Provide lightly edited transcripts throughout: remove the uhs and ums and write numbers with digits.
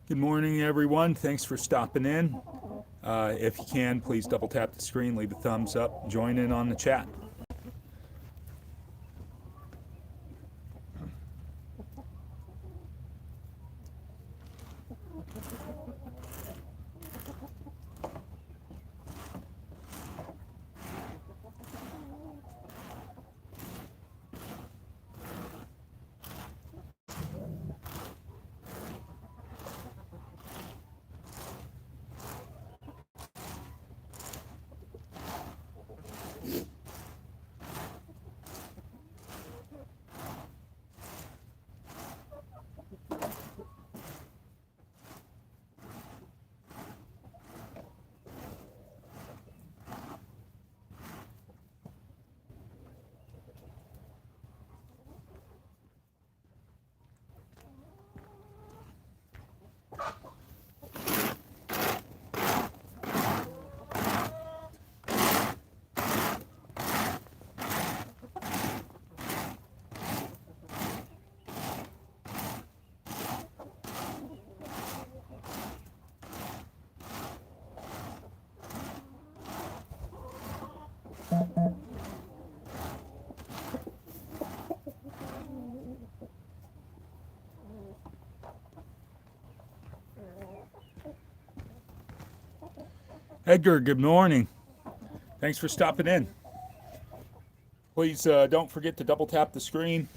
Good morning, everyone. Thanks for stopping in. If you can, please double tap the screen, leave a thumbs up, join in on the chat. Edgar, good morning. Thanks for stopping in. Please don't forget to double tap the screen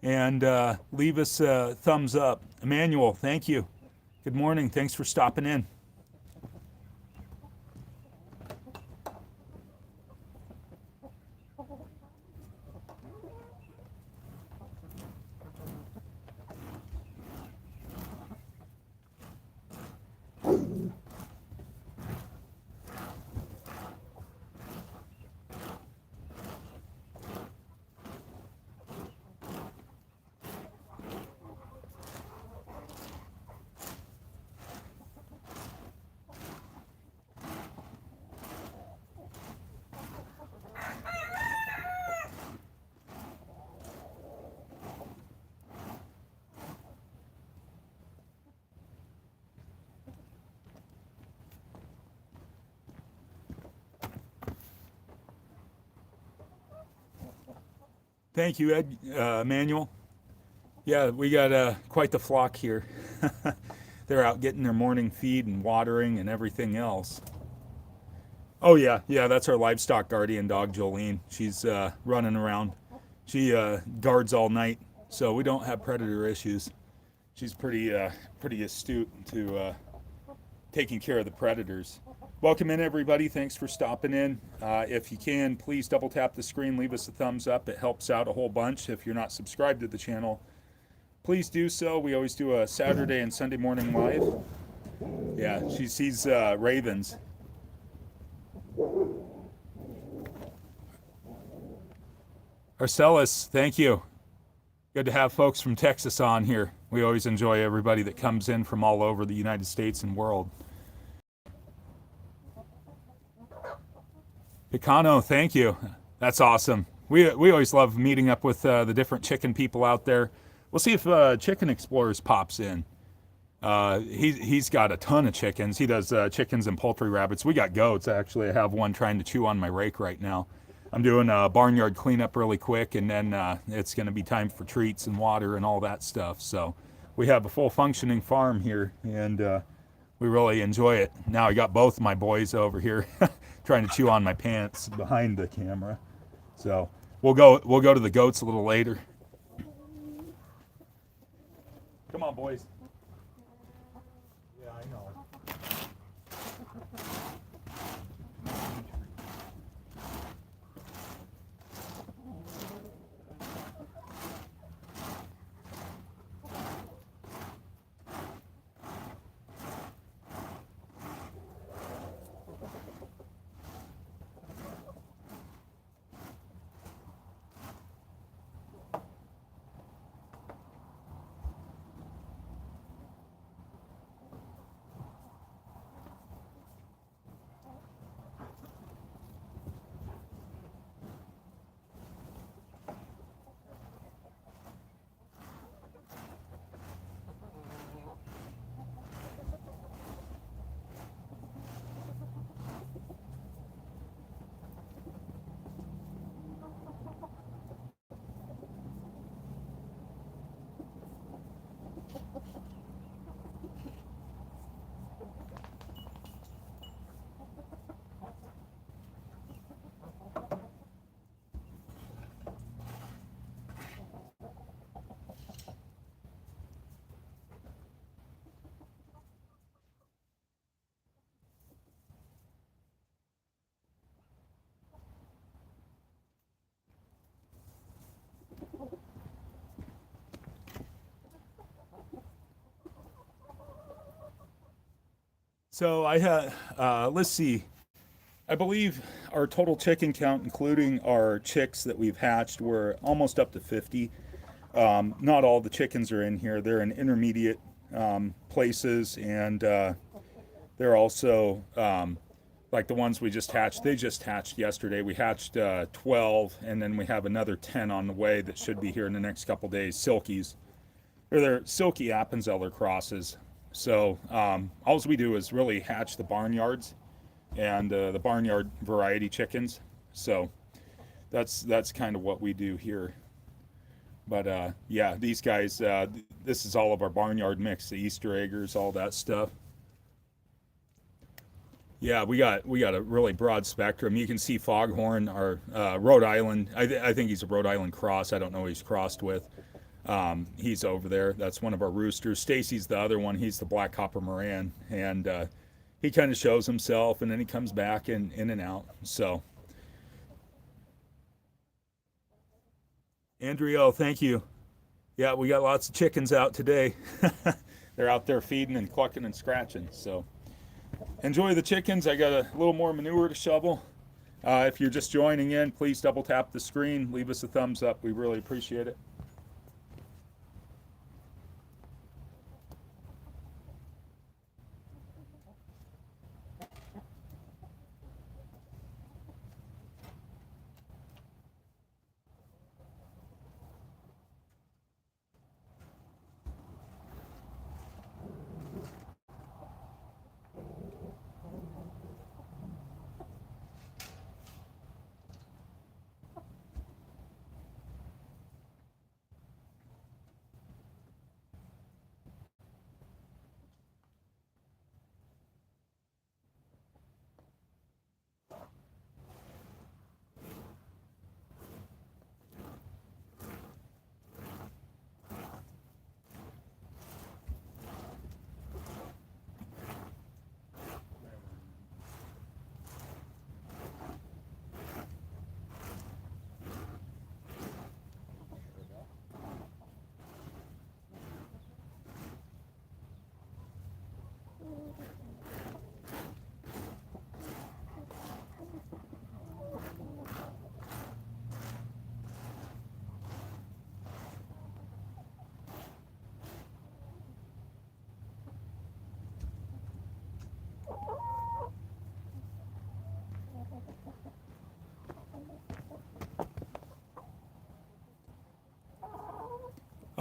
and leave us a thumbs up. Emmanuel, thank you. Good morning. Thanks for stopping in. Thank you, Emmanuel. Yeah, we got quite the flock here. They're out getting their morning feed and watering and everything else. Oh yeah, that's our livestock guardian dog, Jolene. She's running around. She guards all night, so we don't have predator issues. She's pretty astute to taking care of the predators. Welcome in, everybody. Thanks for stopping in. If you can, please double tap the screen, leave us a thumbs up. It helps out a whole bunch. If you're not subscribed to the channel, please do so. We always do a Saturday and Sunday morning live. Yeah, she sees ravens. Arcelis, thank you. Good to have folks from Texas on here. We always enjoy everybody that comes in from all over the United States and world. Picano, thank you. That's awesome. We always love meeting up with the different chicken people out there. We'll see if Chicken Explorers pops in. He's got a ton of chickens. He does chickens and poultry rabbits. We got goats, actually. I have one trying to chew on my rake right now. I'm doing a barnyard cleanup really quick, and then it's going to be time for treats and water and all that stuff. So we have a full functioning farm here, and we really enjoy it. Now I got both my boys over here trying to chew on my pants behind the camera. So we'll go to the goats a little later. Come on, boys. Yeah, I know. So I had, let's see, I believe our total chicken count, including our chicks that we've hatched, we're almost up to 50. Not all the chickens are in here. They're in intermediate places, and they're also like the ones we just hatched. They just hatched yesterday. We hatched 12, and then we have another 10 on the way that should be here in the next couple days. Silkies, or they're silky Appenzeller crosses. So all we do is really hatch the barnyards and the barnyard variety chickens. So that's kind of what we do here. But yeah, these guys, this is all of our barnyard mix, the Easter eggers, all that stuff. Yeah, we got a really broad spectrum. You can see Foghorn, our Rhode Island. I think he's a Rhode Island cross. I don't know who he's crossed with. He's over there. That's one of our roosters. Stacy's the other one. He's the Black Copper Moran, and he kind of shows himself, and then he comes back in and out. So, Andrea, thank you. Yeah, we got lots of chickens out today. They're out there feeding and clucking and scratching. So, enjoy the chickens. I got a little more manure to shovel. If you're just joining in, please double tap the screen. Leave us a thumbs up. We really appreciate it.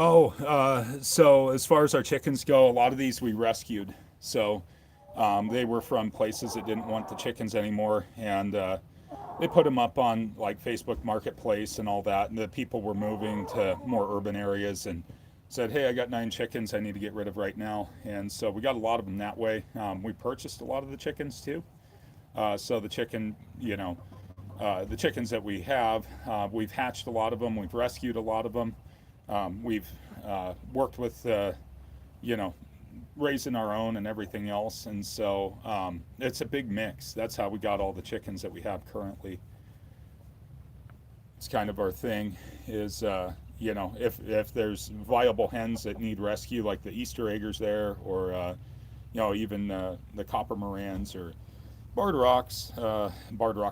Oh, so as far as our chickens go, a lot of these we rescued. So they were from places that didn't want the chickens anymore, and they put them up on like Facebook Marketplace and all that. And the people were moving to more urban areas and said, "Hey, I got 9 chickens. I need to get rid of right now." And so we got a lot of them that way. We purchased a lot of the chickens too. So the chicken, the chickens that we have, we've hatched a lot of them. We've rescued a lot of them. We've worked with, you know, raising our own and everything else, and so it's a big mix. That's how we got all the chickens that we have currently. It's kind of our thing. Is if there's viable hens that need rescue, like the Easter eggers there, or even the Copper Morans or Barred Rock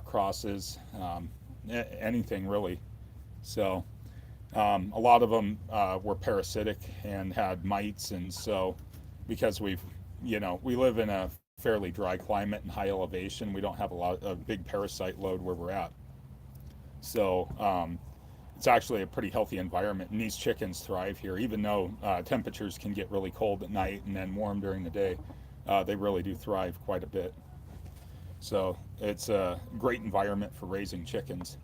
crosses, anything really. So. A lot of them were parasitic and had mites, and so because we live in a fairly dry climate and high elevation, we don't have a big parasite load where we're at. So it's actually a pretty healthy environment, and these chickens thrive here, even though temperatures can get really cold at night and then warm during the day. They really do thrive quite a bit. So it's a great environment for raising chickens.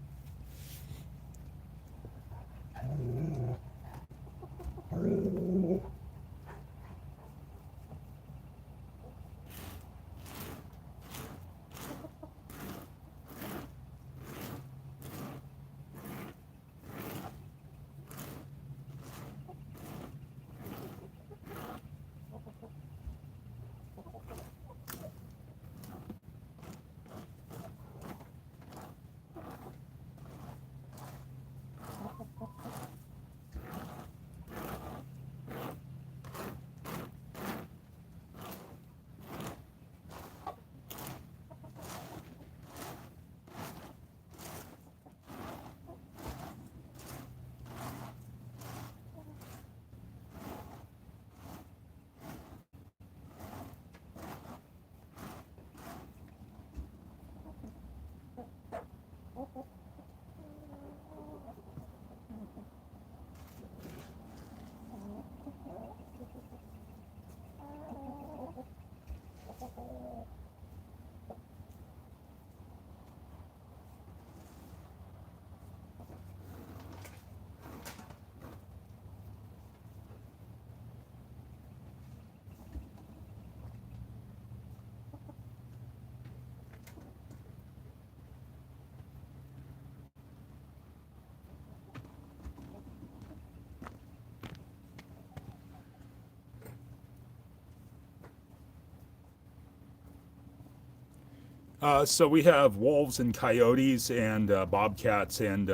So we have wolves and coyotes and bobcats and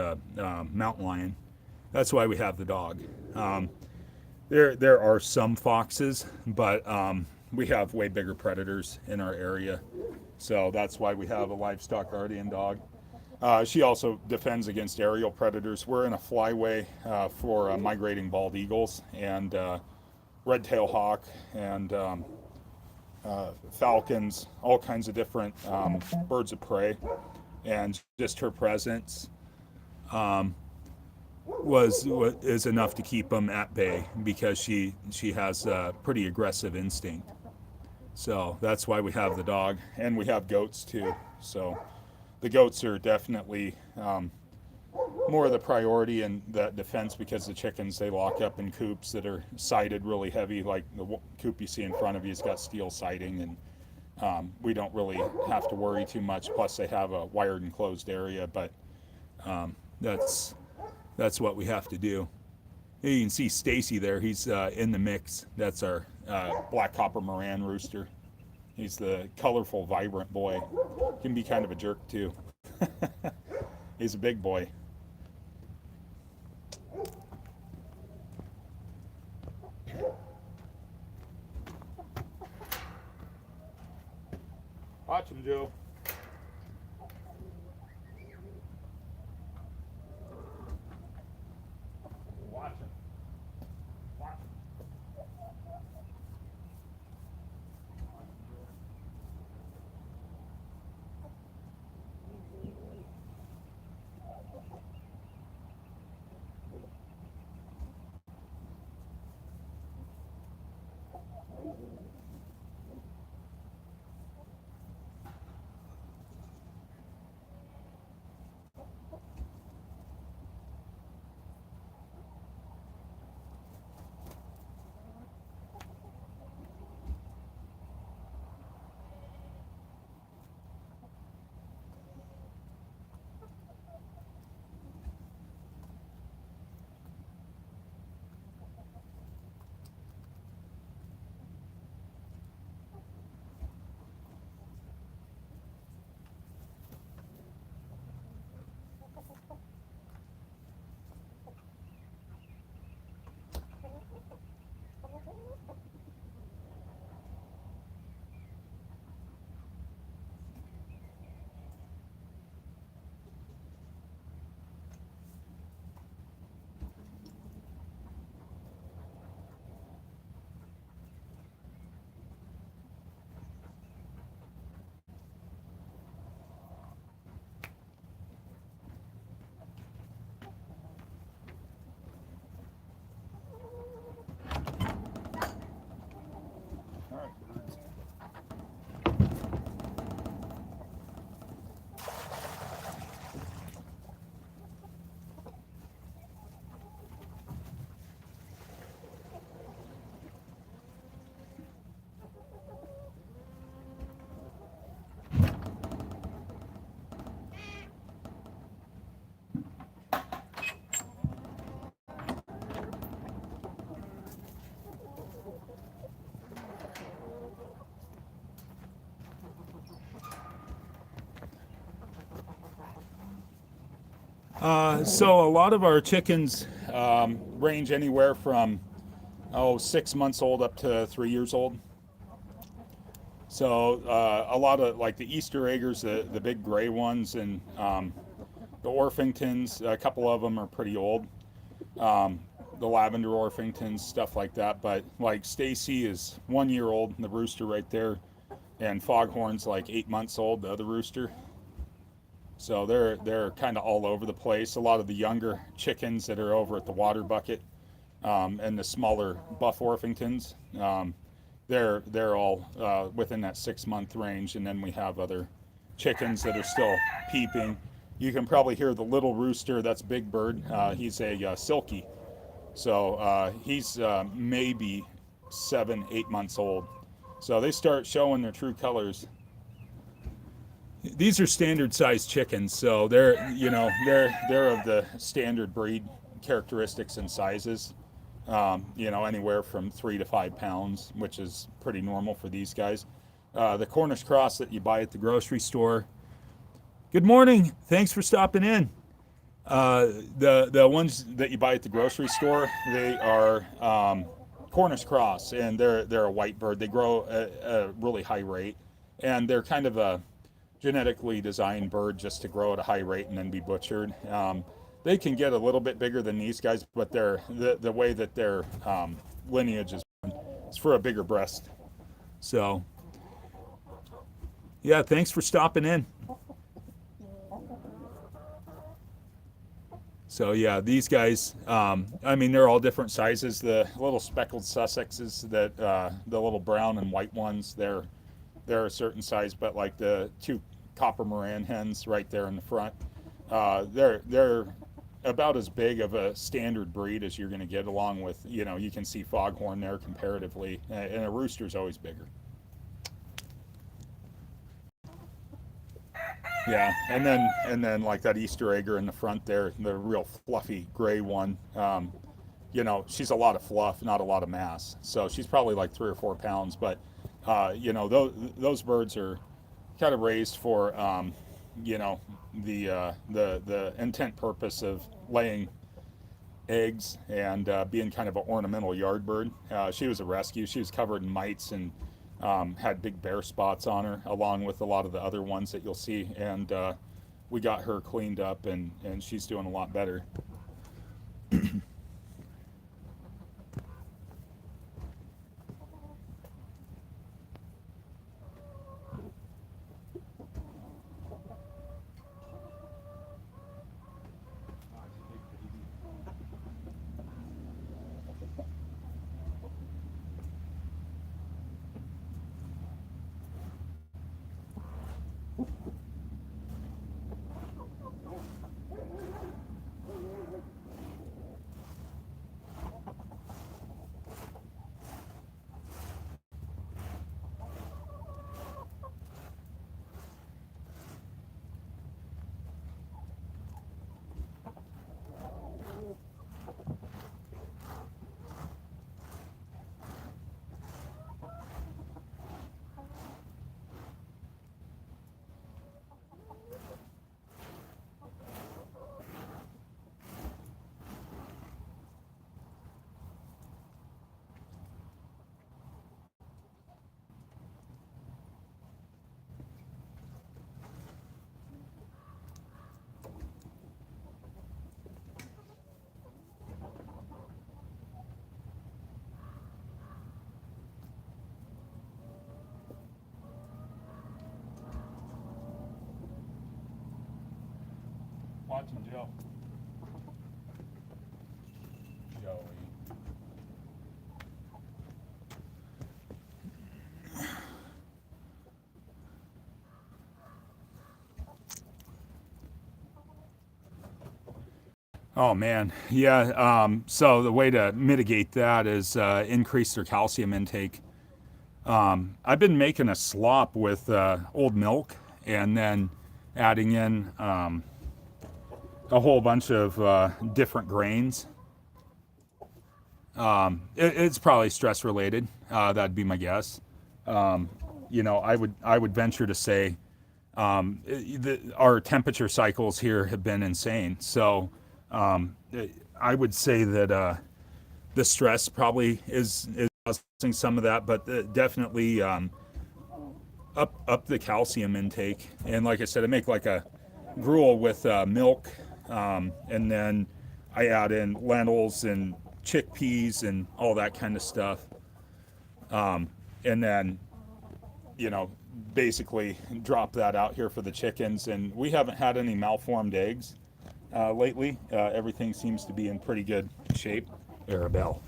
mountain lion. That's why we have the dog. Um, there are some foxes, but we have way bigger predators in our area. So that's why we have a livestock guardian dog. She also defends against aerial predators. We're in a flyway for migrating bald eagles and red-tailed hawk and falcons, all kinds of different birds of prey. And just her presence um, is enough to keep them at bay because she has a pretty aggressive instinct. So that's why we have the dog, and we have goats too. So the goats are definitely more of the priority in that defense because the chickens they lock up in coops that are sided really heavy, like the coop you see in front of you has got steel siding, and we don't really have to worry too much. Plus, they have a wired enclosed area, but um, that's that's what we have to do. You can see Stacy there. He's in the mix. That's our black copper Moran rooster. He's the colorful, vibrant boy. Can be kind of a jerk too. He's a big boy. Watch him, Joe. Watch him. Watch him. All right, birds. So a lot of our chickens range anywhere from 6 months old up to 3 years old. So a lot of like the Easter eggers, the big gray ones, and the Orpingtons. A couple of them are pretty old. Um, the lavender Orpingtons, stuff like that. But like Stacy is 1 year old, the rooster right there, and Foghorn's like 8 months old, the other rooster. So they're kind of all over the place. A lot of the younger chickens that are over at the water bucket and the smaller buff Orpingtons, they're all within that 6 month range. And then we have other chickens that are still peeping. You can probably hear the little rooster. That's Big Bird. He's a silky, so he's maybe 7, 8 months old. So they start showing their true colors. These are standard sized chickens, so they're of the standard breed characteristics and sizes. Anywhere from 3 to 5 pounds, which is pretty normal for these guys. The Cornish cross that you buy at the grocery store. Good morning. Thanks for stopping in. The ones that you buy at the grocery store, they are Cornish cross, and they're a white bird. They grow at a really high rate, and they're kind of a genetically designed bird just to grow at a high rate and then be butchered. They can get a little bit bigger than these guys, but the way that their lineage is for a bigger breast. So yeah, thanks for stopping in. So yeah, these guys, I mean, they're all different sizes. The little speckled Sussexes, that the little brown and white ones, they're a certain size. But like the two copper Moran hens right there in the front, they're about as big of a standard breed as you're going to get. Along with, you can see foghorn there comparatively, and a rooster's always bigger. Yeah, and then like that Easter egger in the front there, the real fluffy gray one. She's a lot of fluff, not a lot of mass. So she's probably like 3 or 4 pounds. But those birds are kind of raised for the intent purpose of laying eggs and being kind of an ornamental yard bird. She was a rescue. She was covered in mites and had big bare spots on her, along with a lot of the other ones that you'll see. And we got her cleaned up, and she's doing a lot better. Watching Joe. Joey. Oh man, yeah. So the way to mitigate that is increase their calcium intake. I've been making a slop with old milk, and then adding in a whole bunch of different grains. It's probably stress related. That'd be my guess. I would venture to say our temperature cycles here have been insane. So I would say that the stress probably is causing some of that, but definitely up the calcium intake. And like I said, I make like a gruel with milk, and then I add in lentils and chickpeas and all that kind of stuff. And then, basically drop that out here for the chickens. And we haven't had any malformed eggs lately. Everything seems to be in pretty good shape. Arabelle.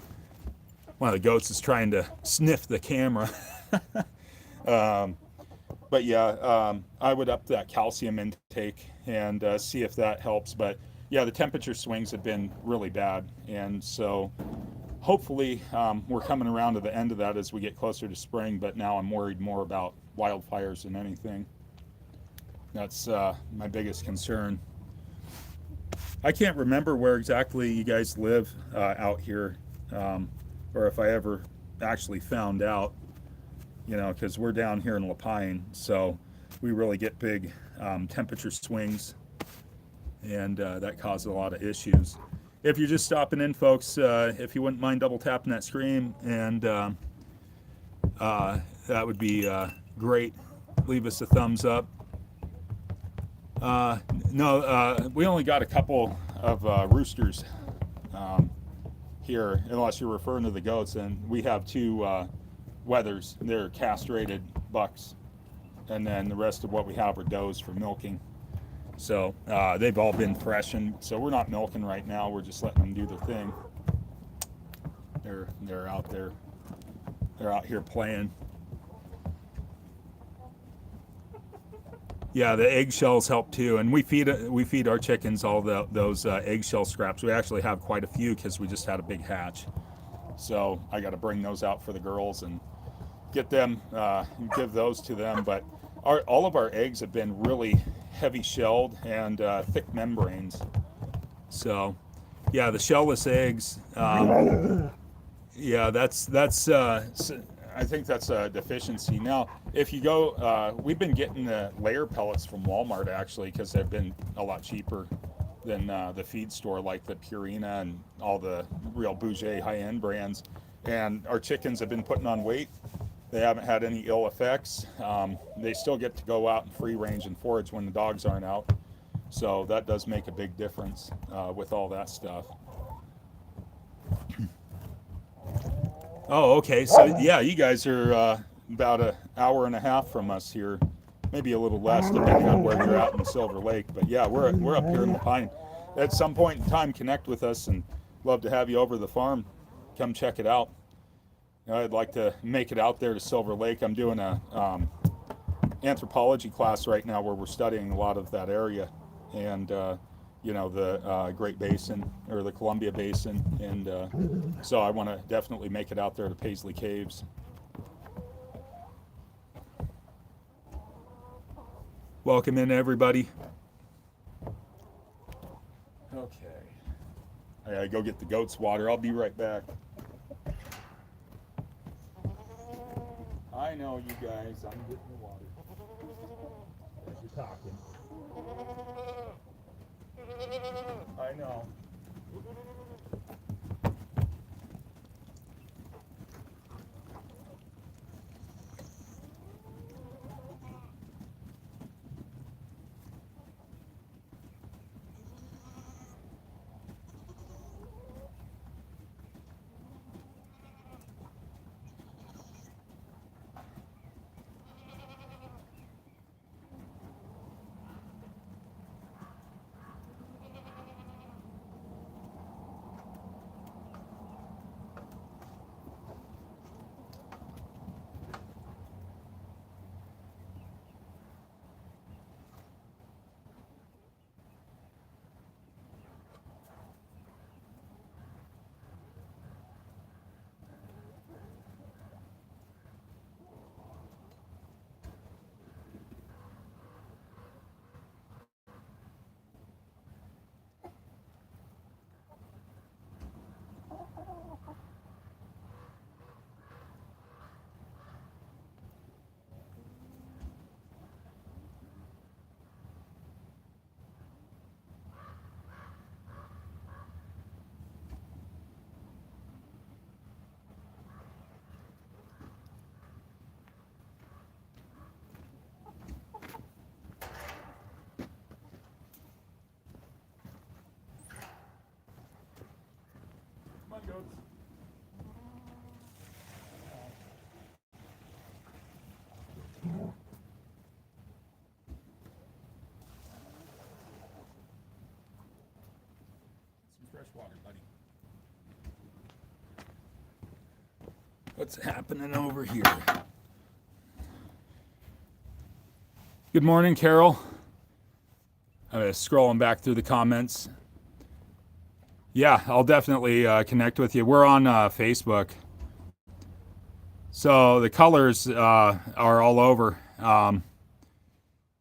One of the goats is trying to sniff the camera. But yeah, I would up that calcium intake and see if that helps. But yeah, the temperature swings have been really bad, and so hopefully we're coming around to the end of that as we get closer to spring. But now I'm worried more about wildfires than anything. That's my biggest concern. I can't remember where exactly you guys live out here, or if I ever actually found out. you know, because we're down here in Lapine, so we really get big temperature swings, and that causes a lot of issues. If you're just stopping in, folks, if you wouldn't mind double tapping that screen, and that would be great. Leave us a thumbs up. No, we only got a couple of roosters here, unless you're referring to the goats, and we have two wethers. They're castrated bucks, and then the rest of what we have are does for milking. So they've all been freshened, so we're not milking right now. We're just letting them do their thing. They're out there. They're out here playing. Yeah, the eggshells help too, and we feed our chickens all those eggshell scraps. We actually have quite a few because we just had a big hatch. So I got to bring those out for the girls and get them, give those to them. But all of our eggs have been really heavy shelled and thick membranes. So yeah, the shellless eggs. Yeah, that's I think that's a deficiency. Now, if you go, we've been getting the layer pellets from Walmart actually because they've been a lot cheaper than the feed store, like the Purina and all the real bougie high-end brands. And our chickens have been putting on weight. They haven't had any ill effects. They still get to go out and free range and forage when the dogs aren't out. So that does make a big difference with all that stuff. Oh, okay. So yeah, you guys are about an hour and a half from us here, maybe a little less depending on where you're at in Silver Lake. But yeah, we're up here in Lapine. At some point in time, connect with us, and love to have you over to the farm. Come check it out. I'd like to make it out there to Silver Lake. I'm doing a anthropology class right now where we're studying a lot of that area, and you know, the Great Basin or the Columbia Basin, and so I want to definitely make it out there to Paisley Caves. Welcome in, everybody. Okay, I gotta go get the goats water. I'll be right back. I know you guys. I'm getting the water as you're talking. I know. Come on, goats. Some fresh water, buddy. What's happening over here? Good morning, Carol. Scrolling back through the comments. Yeah, I'll definitely connect with you. We're on Facebook. So the colors are all over,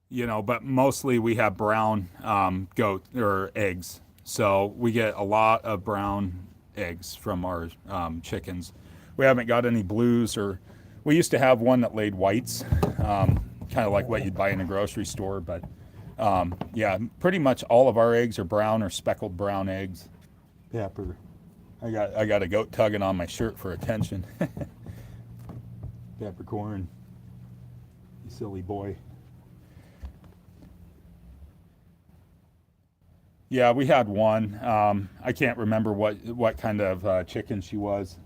you know, but mostly we have brown goat or eggs. So we get a lot of brown eggs from our chickens. We haven't got any blues or We used to have one that laid whites, kind of like what you'd buy in a grocery store, but yeah, pretty much all of our eggs are brown or speckled brown eggs. Pepper. I got a goat tugging on my shirt for attention. Peppercorn. You silly boy. Yeah, we had one. I can't remember what kind of chicken she was,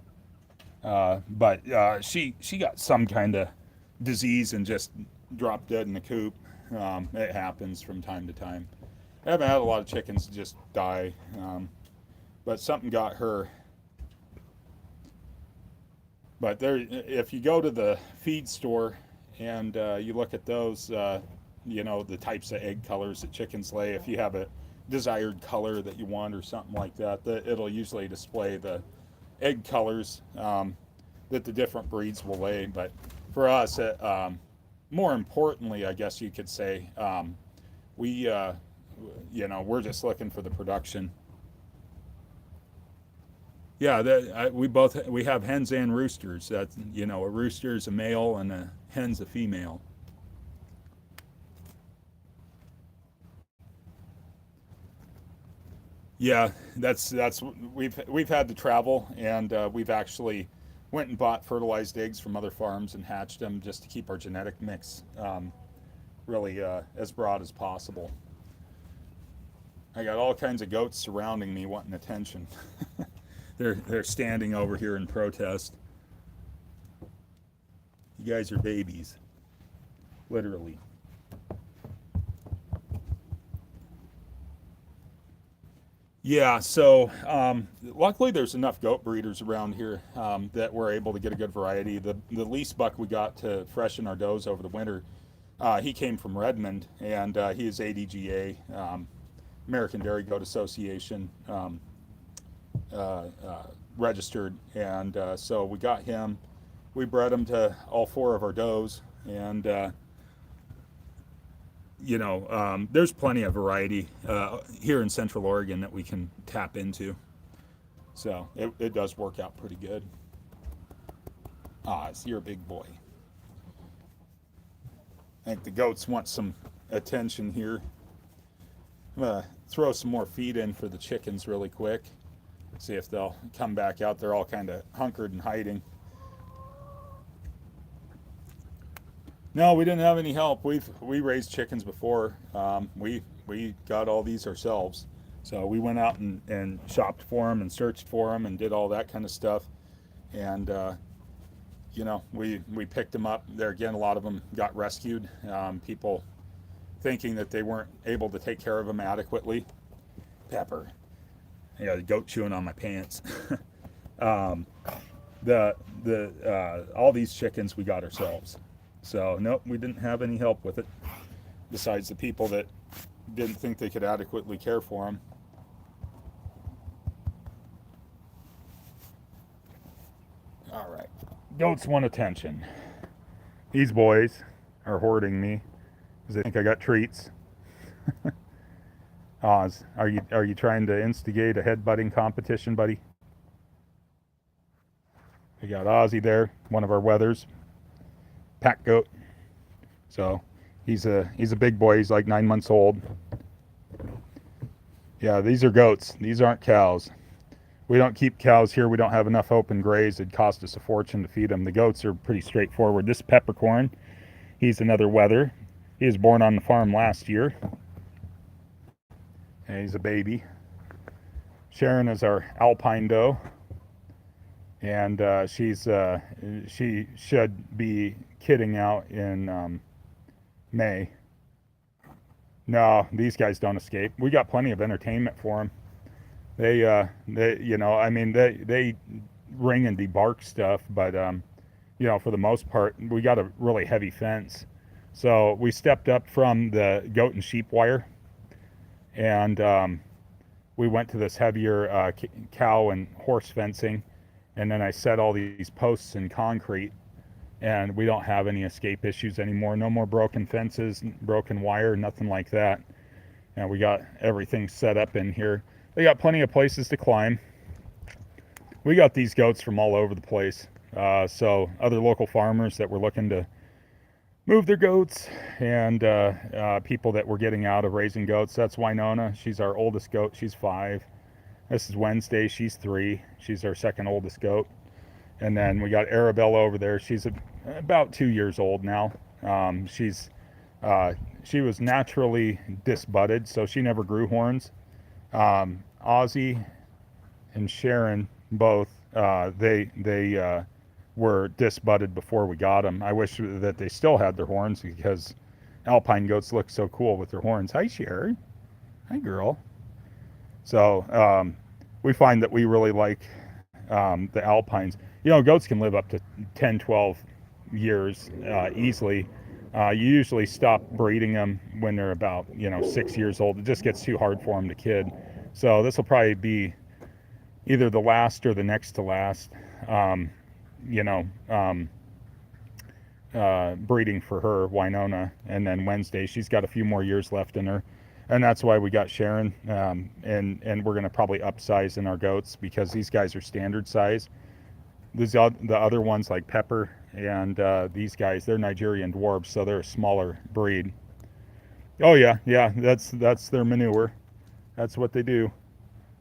but she got some kind of disease and just dropped dead in the coop. It happens from time to time. I haven't had a lot of chickens just die, but something got her. But there, if you go to the feed store and you look at those, the types of egg colors that chickens lay, if you have a desired color that you want or something like that, it'll usually display the egg colors that the different breeds will lay. But for us, more importantly, I guess you could say, we, we're just looking for the production. Yeah, we have hens and roosters. That a rooster is a male and a hen's a female. Yeah, that's we've had to travel, and we've actually went and bought fertilized eggs from other farms and hatched them just to keep our genetic mix really as broad as possible. I got all kinds of goats surrounding me wanting attention. They're standing over here in protest. You guys are babies, literally. Yeah, so luckily there's enough goat breeders around here that we're able to get a good variety. The lease buck we got to freshen our does over the winter, he came from Redmond, and he is ADGA, American Dairy Goat Association registered, and so we got him. We bred him to all four of our does, and there's plenty of variety here in Central Oregon that we can tap into. So it does work out pretty good. Oz, you're a big boy. I think the goats want some attention here. I'm going to throw some more feed in for the chickens really quick. See if they'll come back out. They're all kind of hunkered and hiding. No, we didn't have any help. We raised chickens before. We got all these ourselves. So we went out and shopped for them and searched for them and did all that kind of stuff. And we picked them up. There again, a lot of them got rescued. People thinking that they weren't able to take care of them adequately. Pepper. Yeah, the goat chewing on my pants. All these chickens we got ourselves. So nope, we didn't have any help with it, besides the people that didn't think they could adequately care for them. All right, goats want attention. These boys are hoarding me because they think I got treats. Oz, are you trying to instigate a headbutting competition, buddy? We got Ozzy there, one of our wethers, pack goat. So he's a big boy. He's like 9 months old. Yeah, these are goats. These aren't cows. We don't keep cows here. We don't have enough open graze. It'd cost us a fortune to feed them. The goats are pretty straightforward. This peppercorn, he's another wether. He was born on the farm last year. And he's a baby. Sharon is our alpine doe, and she should be kidding out in May. No, these guys don't escape. We got plenty of entertainment for them. They ring and debark stuff, but for the most part, we got a really heavy fence. So we stepped up from the goat and sheep wire, and we went to this heavier cow and horse fencing, and then I set all these posts in concrete, and we don't have any escape issues anymore. No more broken fences, broken wire, nothing like that. And we got everything set up in here. They got plenty of places to climb. We got these goats from all over the place. So other local farmers that were looking to move their goats, and people that were getting out of raising goats. That's Winona. She's our oldest goat. She's 5. This is Wednesday. She's 3. She's our second oldest goat. And then we got Arabella over there. She's about 2 years old now. She was naturally disbudded, so she never grew horns. Ozzy and Sharon both, they were disbudded before we got them. I wish that they still had their horns, because alpine goats look so cool with their horns. Hi, Sharon. Hi, girl. So we find that we really like the alpines. Goats can live up to 10, 12 years easily. You usually stop breeding them when they're about 6 years old. It just gets too hard for them to kid. So this will probably be either the last or the next to last breeding for her, Winona. And then Wednesday, she's got a few more years left in her, and that's why we got Sharon. And we're going to probably upsize in our goats, because these guys are standard size. The other ones, like Pepper and these guys, they're Nigerian dwarves, so they're a smaller breed. Oh yeah, that's their manure. That's what they do.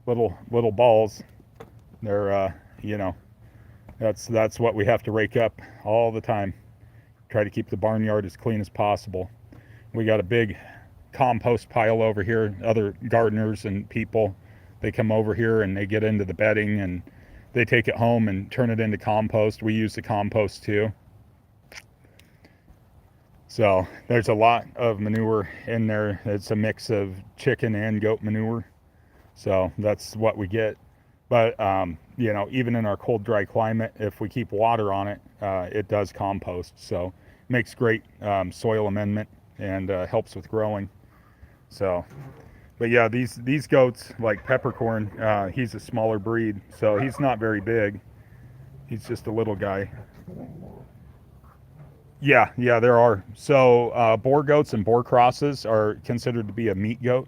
Little balls. They're that's what we have to rake up all the time. Try to keep the barnyard as clean as possible. We got a big compost pile over here. Other gardeners and people, they come over here and they get into the bedding, and they take it home and turn it into compost. We use the compost too. So there's a lot of manure in there. It's a mix of chicken and goat manure. So that's what we get. But even in our cold, dry climate, if we keep water on it, it does compost. So makes great soil amendment, and helps with growing. So, but yeah, these goats, like Peppercorn, he's a smaller breed, so he's not very big. He's just a little guy. Yeah, there are. So boar goats and boar crosses are considered to be a meat goat.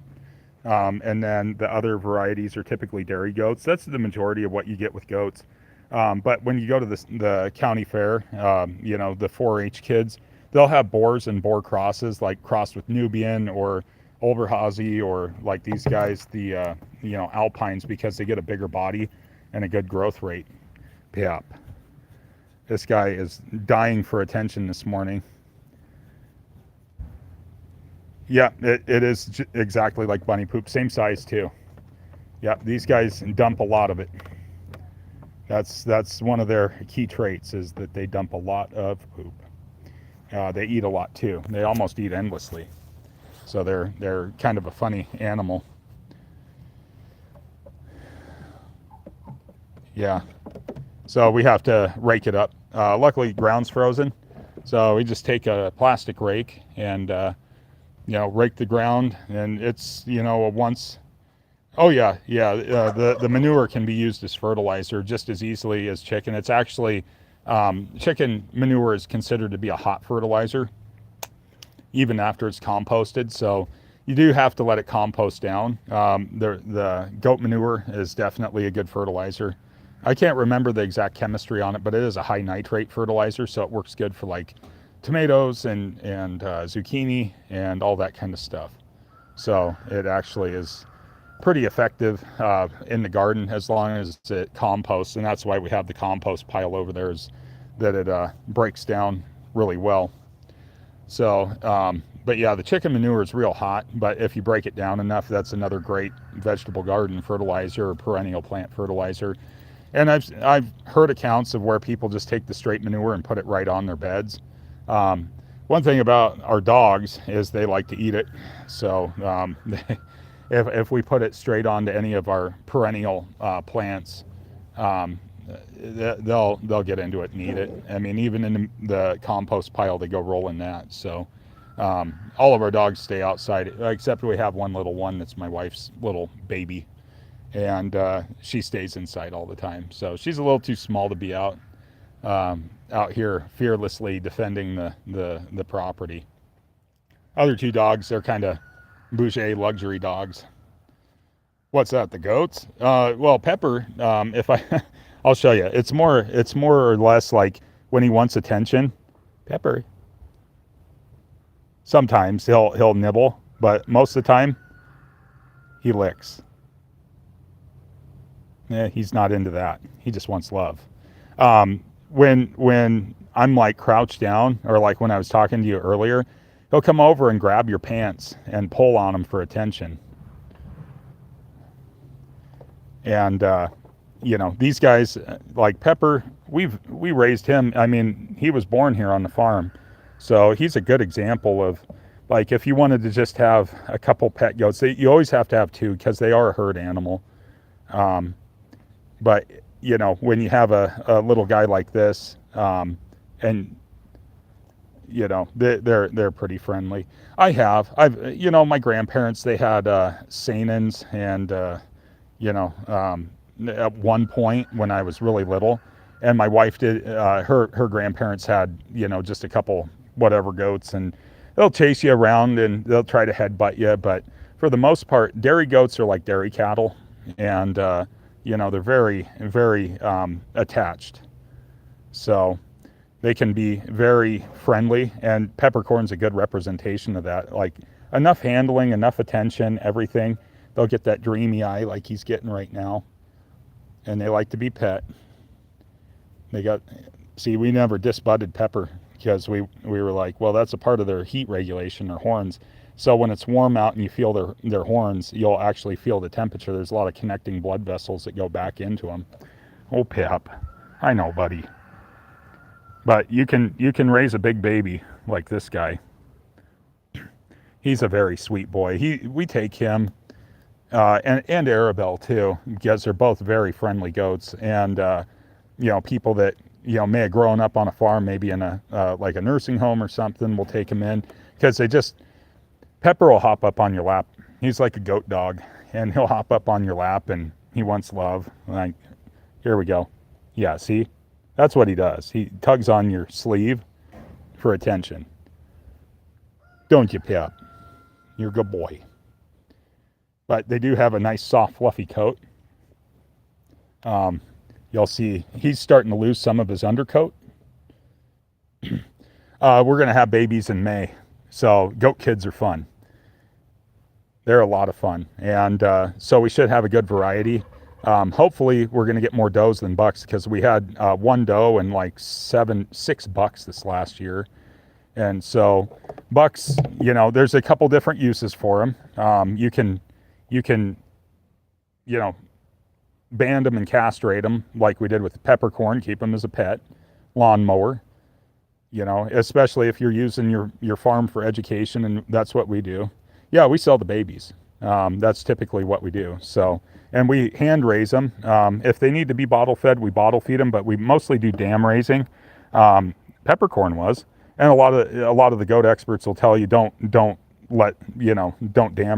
And then the other varieties are typically dairy goats. That's the majority of what you get with goats. But when you go to the county fair, the 4-H kids, they'll have boars and boar crosses, like crossed with Nubian or Olberhazy, or like these guys, the alpines, because they get a bigger body and a good growth rate. Yep. This guy is dying for attention this morning. Yeah, it is exactly like bunny poop. Same size too. Yeah, these guys dump a lot of it. That's one of their key traits, is that they dump a lot of poop. They eat a lot too. They almost eat endlessly. So they're kind of a funny animal. Yeah. So we have to rake it up. Luckily, ground's frozen. So we just take a plastic rake and rake the ground, and it's once. Oh yeah. The manure can be used as fertilizer just as easily as chicken. It's actually chicken manure is considered to be a hot fertilizer, even after it's composted. So you do have to let it compost down. The goat manure is definitely a good fertilizer. I can't remember the exact chemistry on it, but it is a high nitrate fertilizer, so it works good for like tomatoes and zucchini and all that kind of stuff. So it actually is pretty effective in the garden, as long as it composts, and that's why we have the compost pile over there, is that it breaks down really well. So, but yeah, the chicken manure is real hot, but if you break it down enough, that's another great vegetable garden fertilizer or perennial plant fertilizer. And I've heard accounts of where people just take the straight manure and put it right on their beds. One thing about our dogs is they like to eat it. So if we put it straight onto any of our perennial plants, they'll get into it and eat it. I mean, even in the compost pile, they go roll in that. So all of our dogs stay outside, except we have one little one that's my wife's little baby. And she stays inside all the time. So she's a little too small to be out here fearlessly defending the property. Other two dogs, they're kind of bougie luxury dogs. What's that? The goats? Well, Pepper. If I'll show you. It's more or less like when he wants attention. Pepper. Sometimes he'll nibble, but most of the time he licks. He's not into that. He just wants love. When I'm like crouched down, or like when I was talking to you earlier, he'll come over and grab your pants and pull on them for attention. And these guys, like Pepper, we raised him. I mean, he was born here on the farm, so he's a good example of, like, if you wanted to just have a couple pet goats, you always have to have two because they are a herd animal. But when you have a little guy like this, and they're pretty friendly. My grandparents, they had Sanins, and at one point when I was really little, and my wife did, her grandparents had just a couple whatever goats, and they'll chase you around and they'll try to headbutt you, but for the most part, dairy goats are like dairy cattle, and they're very, very attached. So they can be very friendly, and peppercorn's a good representation of that. Like, enough handling, enough attention, everything. They'll get that dreamy eye like he's getting right now, and they like to be pet. We never disbudded Pepper because we were like, well, that's a part of their heat regulation, their horns. So when it's warm out and you feel their horns, you'll actually feel the temperature. There's a lot of connecting blood vessels that go back into them. Oh, Pep. I know, buddy. But you can raise a big baby like this guy. He's a very sweet boy. We take him, and Arabelle too, because they're both very friendly goats. And people that may have grown up on a farm, maybe in a like a nursing home or something, will take him in because Pepper will hop up on your lap. He's like a goat dog, and he'll hop up on your lap and he wants love. Like, here we go. Yeah, see? That's what he does. He tugs on your sleeve for attention. Don't you, Pep? You're a good boy. But they do have a nice, soft, fluffy coat. You'll see he's starting to lose some of his undercoat. We're going to have babies in May. So goat kids are fun. They're a lot of fun. And so we should have a good variety. Hopefully we're going to get more does than bucks, because we had one doe and like 6 bucks this last year. And so bucks, there's a couple different uses for them. You can band them and castrate them like we did with the peppercorn, keep them as a pet, lawnmower, especially if you're using your farm for education, and that's what we do. Yeah, we sell the babies. That's typically what we do. So, and we hand raise them. If they need to be bottle fed, we bottle feed them, but we mostly do dam raising. Peppercorn was, and a lot of the goat experts will tell you don't dam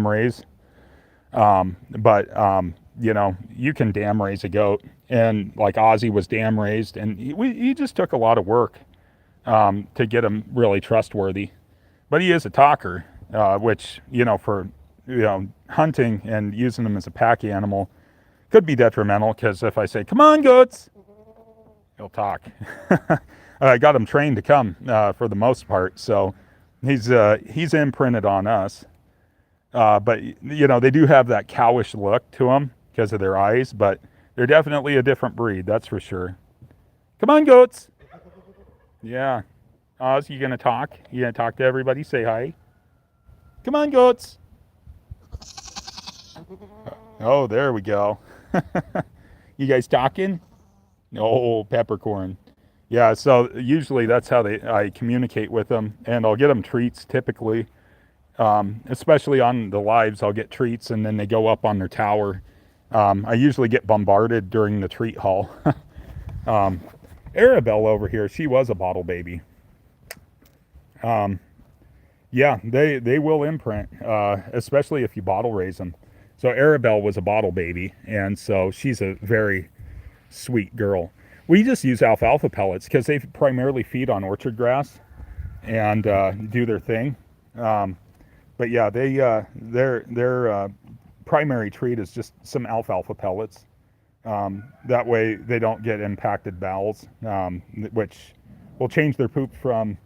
raise. You can dam raise a goat, and like Ozzy was dam raised, and he just took a lot of work to get him really trustworthy. But he is a talker, which for hunting and using them as a pack animal could be detrimental, because if I say, "Come on, goats," he'll talk. I got him trained to come for the most part, so he's imprinted on us. But they do have that cowish look to them because of their eyes, but they're definitely a different breed, that's for sure. Come on, goats. Yeah. Oz, you gonna talk? You gonna talk to everybody? Say hi. Come on, goats. Oh, there we go. You guys talking? Oh, peppercorn. Yeah, so usually that's how I communicate with them, and I'll get them treats typically. Especially on the lives, I'll get treats, and then they go up on their tower. I usually get bombarded during the treat haul. Arabelle over here, she was a bottle baby. Yeah, they will imprint, especially if you bottle raise them. So Arabelle was a bottle baby, and so she's a very sweet girl. We just use alfalfa pellets because they primarily feed on orchard grass and do their thing. But yeah, their primary treat is just some alfalfa pellets. That way they don't get impacted bowels, which will change their poop from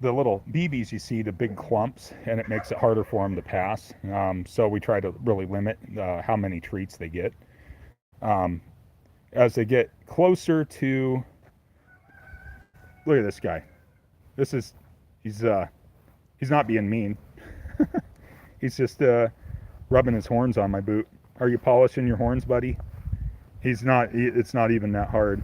the little BBs you see to big clumps, and it makes it harder for them to pass. So we try to really limit how many treats they get. Um, as they get closer to, look at this guy. This is, he's not being mean. He's just rubbing his horns on my boot. Are you polishing your horns, buddy? He's not. It's not even that hard.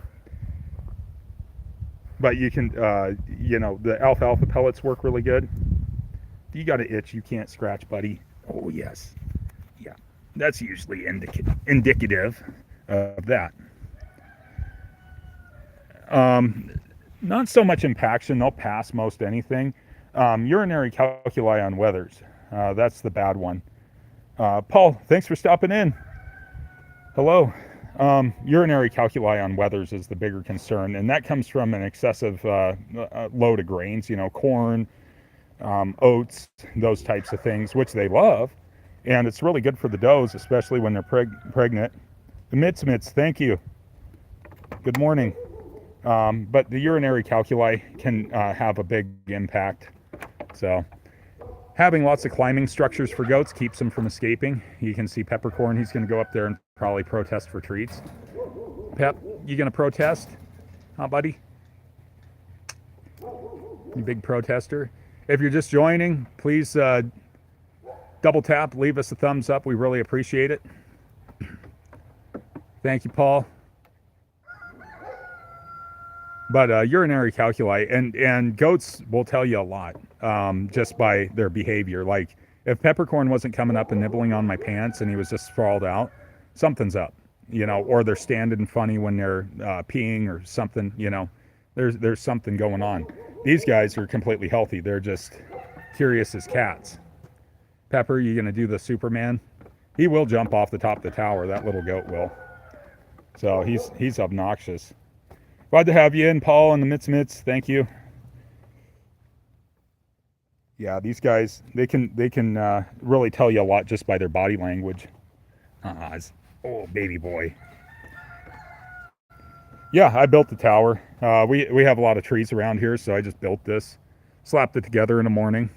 But you can, the alfalfa pellets work really good. You got an itch you can't scratch, buddy. Oh yes, yeah. That's usually indicative of that. Not so much impaction. They'll pass most anything. Urinary calculi on wethers. That's the bad one. Paul, thanks for stopping in. Hello. Urinary calculi on wethers is the bigger concern, and that comes from an excessive load of grains, corn, oats, those types of things, which they love. And it's really good for the does, especially when they're pregnant. The mitts, thank you. Good morning. But the urinary calculi can have a big impact. So having lots of climbing structures for goats keeps them from escaping. You can see Peppercorn. He's going to go up there and probably protest for treats. Pep, you going to protest? Huh, buddy? You big protester. If you're just joining, please double tap, leave us a thumbs up. We really appreciate it. Thank you, Paul. But urinary calculi, and goats will tell you a lot just by their behavior. Like if Peppercorn wasn't coming up and nibbling on my pants and he was just sprawled out, something's up, or they're standing funny when they're peeing or something, there's something going on. These guys are completely healthy. They're just curious as cats. Pepper, you gonna do the Superman? He will jump off the top of the tower. That little goat will. So he's obnoxious. Glad to have you in, Paul, and the mitts. Thank you. Yeah, these guys, they can really tell you a lot just by their body language. Oh, baby boy. Yeah, I built the tower. We have a lot of trees around here, so I just built this. Slapped it together in the morning.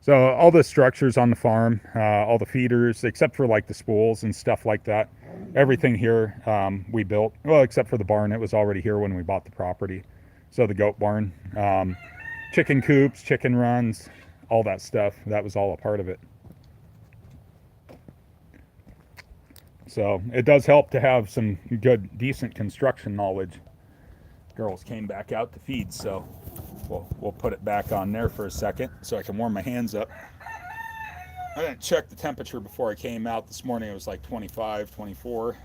So all the structures on the farm, all the feeders, except for like the spools and stuff like that, everything here we built. Well, except for the barn. It was already here when we bought the property. So the goat barn, chicken coops, chicken runs, all that stuff. That was all a part of it. So it does help to have some good, decent construction knowledge. Girls came back out to feed, so we'll put it back on there for a second so I can warm my hands up. I didn't check the temperature before I came out this morning. It was like 25, 24,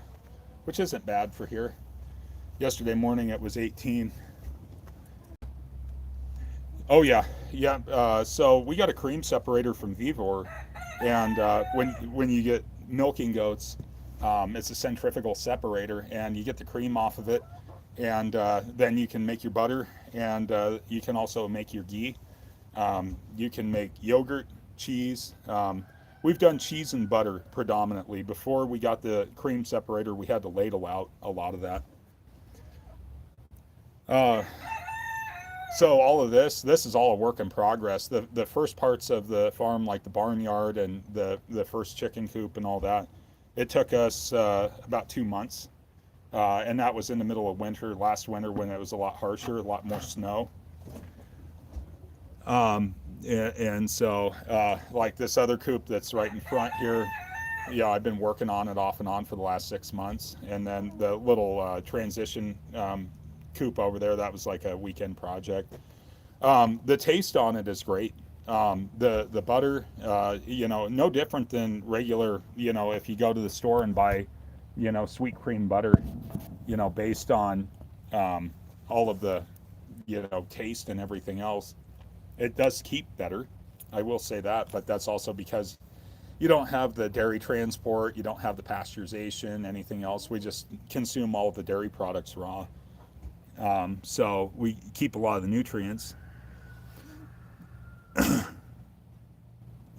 which isn't bad for here. Yesterday morning it was 18. Oh yeah. So we got a cream separator from Vivor, and when you get milking goats, it's a centrifugal separator, and you get the cream off of it, and then you can make your butter, and you can also make your ghee. You can make yogurt, cheese. We've done cheese and butter predominantly. Before we got the cream separator, we had to ladle out a lot of that. So all of this is all a work in progress. The first parts of the farm, like the barnyard and the first chicken coop and all that, it took us about 2 months. And that was in the middle of winter, last winter, when it was a lot harsher, a lot more snow. And so, like this other coop that's right in front here, yeah, I've been working on it off and on for the last 6 months. And then the little transition coop over there, that was like a weekend project. The taste on it is great. The butter, no different than regular, if you go to the store and buy, sweet cream butter, based on all of the, taste and everything else. It does keep better, I will say that, but that's also because you don't have the dairy transport, you don't have the pasteurization, anything else. We just consume all of the dairy products raw. So we keep a lot of the nutrients.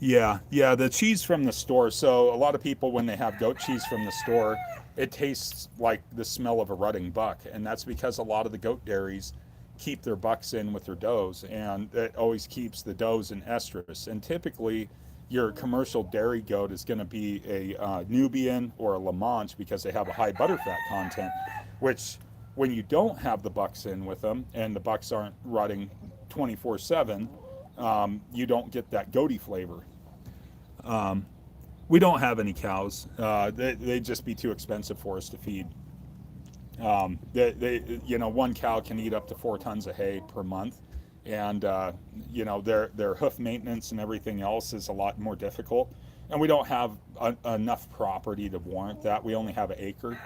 Yeah, the cheese from the store. So a lot of people, when they have goat cheese from the store, it tastes like the smell of a rutting buck, and that's because a lot of the goat dairies keep their bucks in with their does, and it always keeps the does in estrus. And typically, your commercial dairy goat is going to be a Nubian or a La Manche because they have a high butterfat content, which when you don't have the bucks in with them and the bucks aren't rutting 24/7, you don't get that goaty flavor. Um, we don't have any cows. They'd just be too expensive for us to feed. One cow can eat up to 4 tons of hay per month, and their hoof maintenance and everything else is a lot more difficult. And we don't have enough property to warrant that. We only have an acre.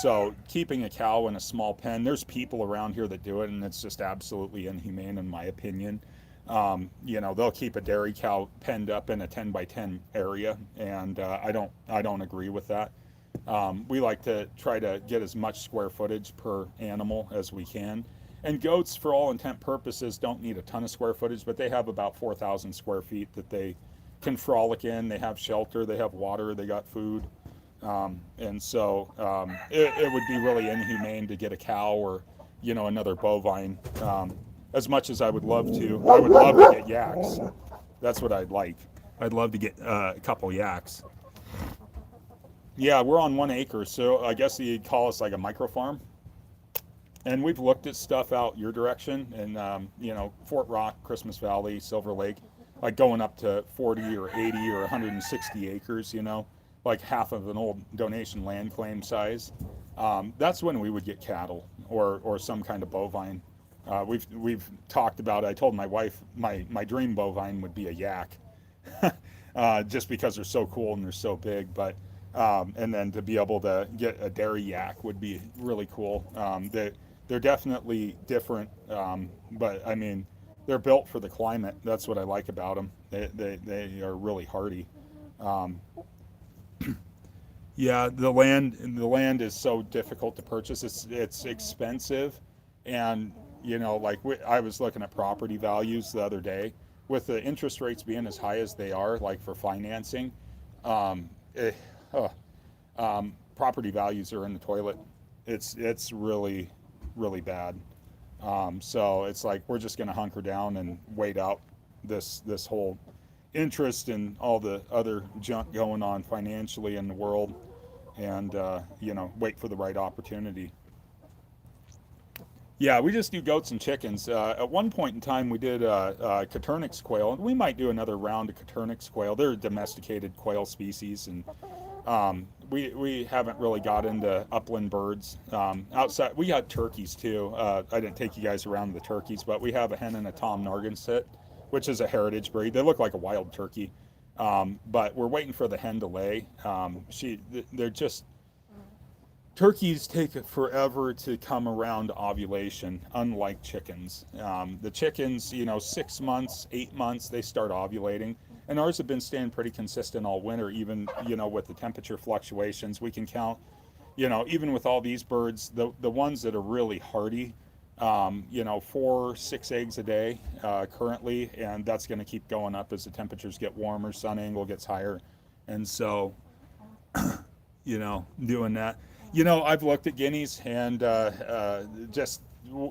So keeping a cow in a small pen, there's people around here that do it, and it's just absolutely inhumane in my opinion. They'll keep a dairy cow penned up in a 10 by 10 area, and I don't agree with that. We like to try to get as much square footage per animal as we can. And goats, for all intent purposes, don't need a ton of square footage, but they have about 4,000 square feet that they can frolic in. They have shelter, they have water, they got food. It would be really inhumane to get a cow or, another bovine. As much as I would love to, I would love to get yaks. That's what I'd like. I'd love to get a couple yaks. Yeah, we're on 1 acre, so I guess you'd call us like a micro farm. And we've looked at stuff out your direction, and Fort Rock, Christmas Valley, Silver Lake, like going up to 40 or 80 or 160 acres. Like half of an old donation land claim size. That's when we would get cattle or some kind of bovine. We've talked about. I told my wife my dream bovine would be a yak, just because they're so cool and they're so big. But and then to be able to get a dairy yak would be really cool. They're definitely different, but I mean they're built for the climate. That's what I like about them. They are really hardy. Um, yeah, the land is so difficult to purchase. It's expensive, and I was looking at property values the other day. With the interest rates being as high as they are, like for financing, um, eh, huh, property values are in the toilet. It's really really bad. So it's like we're just going to hunker down and wait out this whole interest and all the other junk going on financially in the world, and wait for the right opportunity. Yeah, we just do goats and chickens. At one point in time, we did Coturnix quail. We might do another round of Coturnix quail. They're a domesticated quail species, and we haven't really got into upland birds. Outside, we got turkeys too. I didn't take you guys around the turkeys, but we have a hen and a Tom Narragansett, which is a heritage breed. They look like a wild turkey, but we're waiting for the hen to lay. They're just turkeys take forever to come around to ovulation, unlike chickens. The chickens, 6 months, 8 months, they start ovulating. And ours have been staying pretty consistent all winter, even, with the temperature fluctuations. We can count, even with all these birds, the ones that are really hardy, 4, 6 eggs a day currently, and that's going to keep going up as the temperatures get warmer, sun angle gets higher. And so, doing that. I've looked at guineas, and just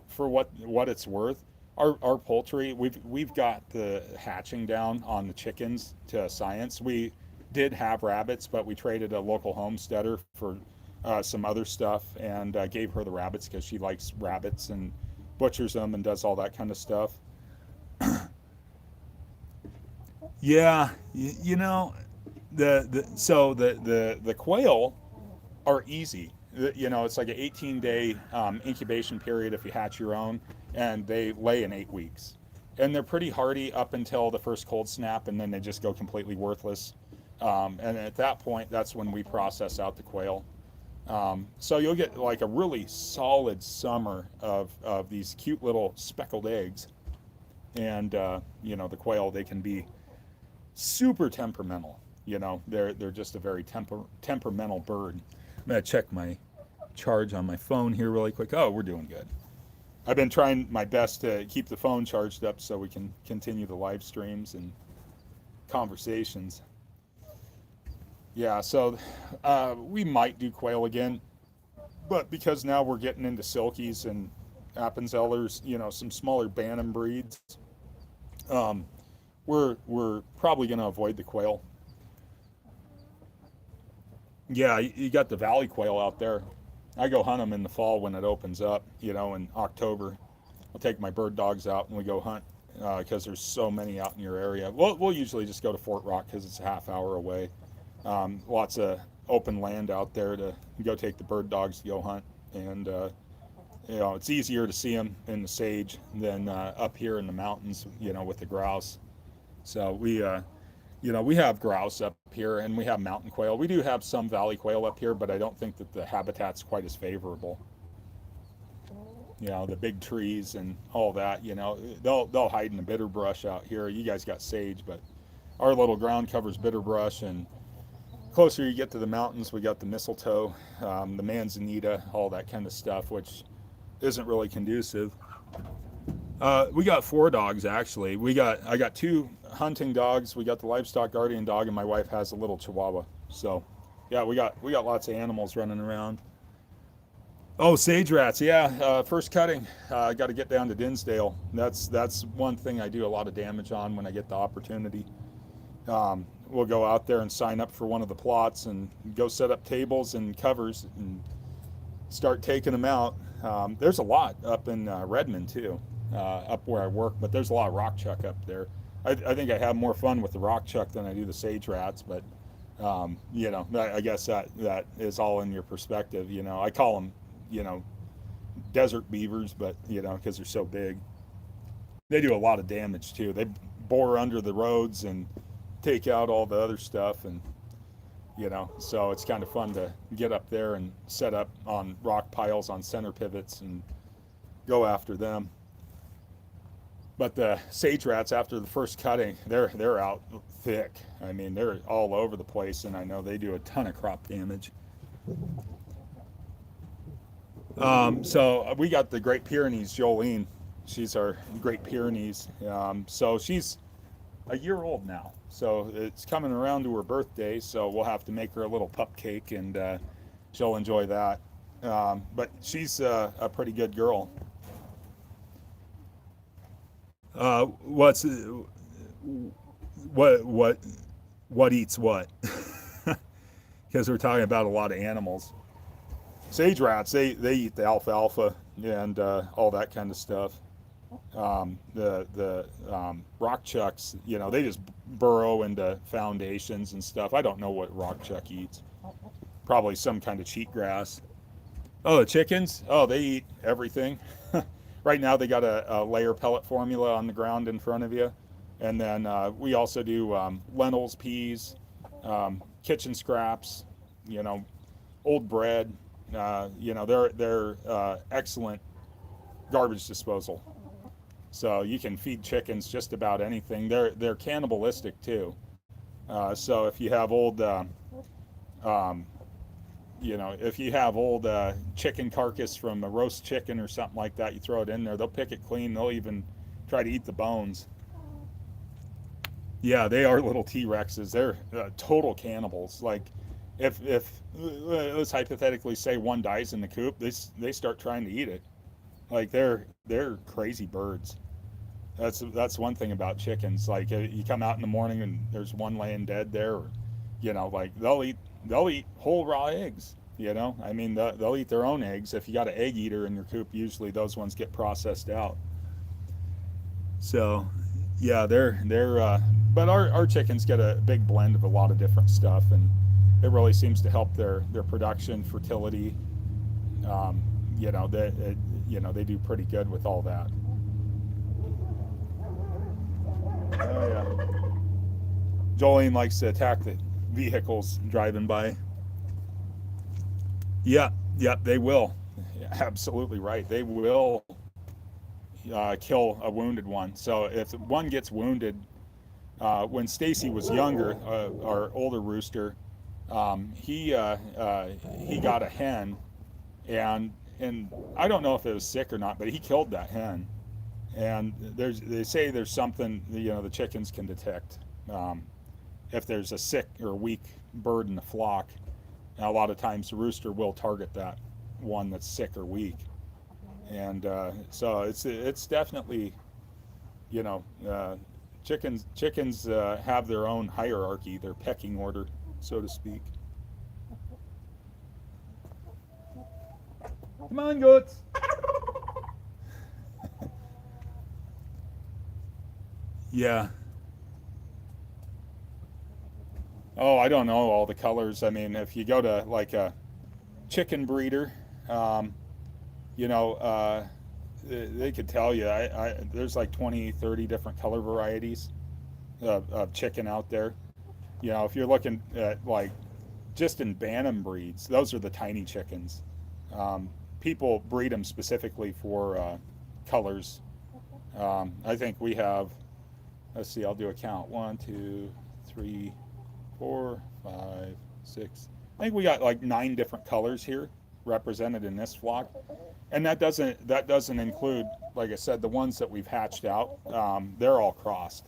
for what it's worth, our poultry, we've got the hatching down on the chickens to science. We did have rabbits, but we traded a local homesteader for some other stuff, and gave her the rabbits because she likes rabbits and butchers them and does all that kind of stuff. Yeah, the quail are easy. It's like an 18-day incubation period if you hatch your own, and they lay in 8 weeks. And they're pretty hardy up until the first cold snap, and then they just go completely worthless. And at that point, that's when we process out the quail. So you'll get like a really solid summer of these cute little speckled eggs. And, the quail, they can be super temperamental. They're just a very temperamental bird. I'm going to check my charge on my phone here really quick. Oh, we're doing good. I've been trying my best to keep the phone charged up so we can continue the live streams. And conversations. Yeah, so we might do quail again, but because now we're getting into silkies and Appenzellers, some smaller Bantam breeds, um, we're probably going to avoid the quail. Yeah, you got the valley quail out there. I go hunt them in the fall when it opens up, in October. I'll take my bird dogs out and we go hunt because there's so many out in your area. We'll usually just go to Fort Rock because it's a half hour away. Lots of open land out there to go take the bird dogs to go hunt. And, it's easier to see them in the sage than up here in the mountains, with the grouse. So we have grouse up here and we have mountain quail. We do have some valley quail up here, but I don't think that the habitat's quite as favorable. The big trees and all that, they'll hide in the bitter brush out here. You guys got sage, but our little ground covers bitter brush, and closer you get to the mountains, we got the mistletoe, the manzanita, all that kind of stuff, which isn't really conducive. We got 4 dogs actually. I got 2 hunting dogs. We got the livestock guardian dog, and my wife has a little Chihuahua. So, yeah, we got lots of animals running around. Oh, sage rats, yeah. First cutting, I got to get down to Dinsdale. That's one thing I do a lot of damage on when I get the opportunity. We'll go out there and sign up for one of the plots and go set up tables and covers and start taking them out. There's a lot up in Redmond too, up where I work, but there's a lot of rock chuck up there. I think I have more fun with the rock chuck than I do the sage rats, but I guess that is all in your perspective. I call them, desert beavers, but because they're so big, they do a lot of damage too. They bore under the roads and take out all the other stuff, and so it's kind of fun to get up there and set up on rock piles on center pivots and go after them. But the sage rats, after the first cutting, they're out thick. I mean, they're all over the place, and I know they do a ton of crop damage. So we got the Great Pyrenees, Jolene. She's our Great Pyrenees. So she's a year old now. So it's coming around to her birthday, so we'll have to make her a little pup cake, and she'll enjoy that. But she's a pretty good girl. What's what eats what? Because we're talking about a lot of animals. Sage rats, they eat the alfalfa and all that kind of stuff. The rock chucks, they just burrow into foundations and stuff. I don't know what rock chuck eats. Probably some kind of cheatgrass. Oh, the chickens? Oh, they eat everything. Right now they got a layer pellet formula on the ground in front of you. And then we also do lentils, peas, kitchen scraps, old bread. They're excellent garbage disposal. So you can feed chickens just about anything. They're cannibalistic too. So if you have old, if you have old chicken carcass from a roast chicken or something like that, you throw it in there. They'll pick it clean. They'll even try to eat the bones. Yeah, they are little T-Rexes. They're total cannibals. Like, if let's hypothetically say one dies in the coop, they start trying to eat it. Like they're crazy birds. That's one thing about chickens. Like you come out in the morning and there's one laying dead there, or, like they'll eat whole raw eggs. I mean they'll eat their own eggs. If you got an egg eater in your coop, usually those ones get processed out. So yeah, but our chickens get a big blend of a lot of different stuff, and it really seems to help their production, fertility. They do pretty good with all that. Oh yeah. Jolene likes to attack the vehicles driving by. Yeah, they will. Absolutely right. They will kill a wounded one. So if one gets wounded, when Stacy was younger, our older rooster, he got a hen, and I don't know if it was sick or not, but he killed that hen. And they say there's something the chickens can detect if there's a sick or weak bird in the flock, a lot of times the rooster will target that one that's sick or weak. And so it's definitely, you know, chickens have their own hierarchy, their pecking order, so to speak. Come on, goats. Yeah. Oh, I don't know all the colors. I mean, if you go to like a chicken breeder, um, you know, they could tell you. There's like 20, 30 different color varieties of chicken out there. You know, if you're looking at like just in Bantam breeds, those are the tiny chickens. People breed them specifically for colors. I think we have, let's see, I'll do a count. One, two, three, 4, 5, 6. I think we got like 9 different colors here represented in this flock, and that doesn't include, like I said, the ones that we've hatched out. They're all crossed.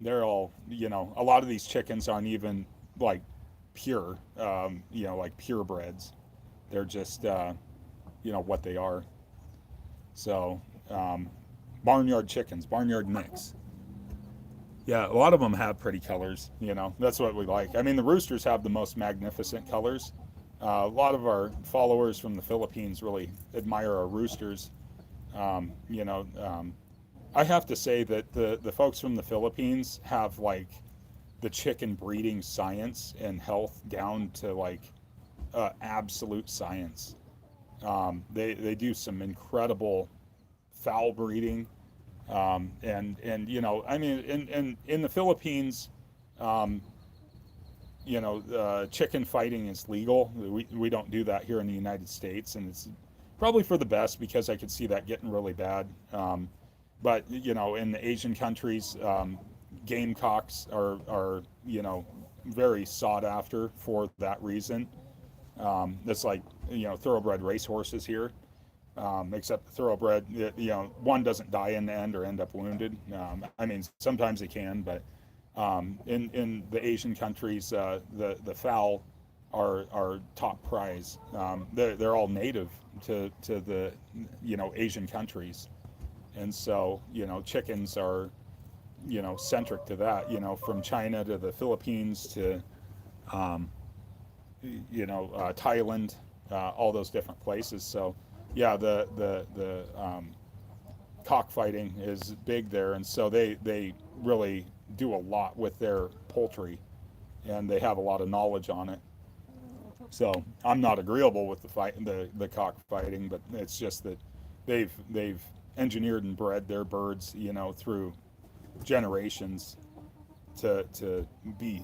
They're all, a lot of these chickens aren't even like pure, like purebreds. They're just, what they are. So, barnyard chickens, barnyard mix. Yeah, a lot of them have pretty colors. That's what we like. I mean, the roosters have the most magnificent colors. A lot of our followers from the Philippines really admire our roosters. Um, you know, um, I have to say that the folks from the Philippines have like the chicken breeding science and health down to like absolute science. They do some incredible fowl breeding, and I mean, in the Philippines, um, chicken fighting is legal. We don't do that here in the United States, and it's probably for the best because I could see that getting really bad. But in the Asian countries, gamecocks are very sought after for that reason. It's like thoroughbred racehorses here, except the thoroughbred, one doesn't die in the end or end up wounded. I mean, sometimes they can, but in the Asian countries, the fowl are top prize. They're all native to the Asian countries, and so chickens are centric to that. From China to the Philippines to um, Thailand, all those different places. So yeah, the cockfighting is big there, and so they really do a lot with their poultry, and they have a lot of knowledge on it. So I'm not agreeable with the cockfighting, but it's just that they've engineered and bred their birds, through generations to be,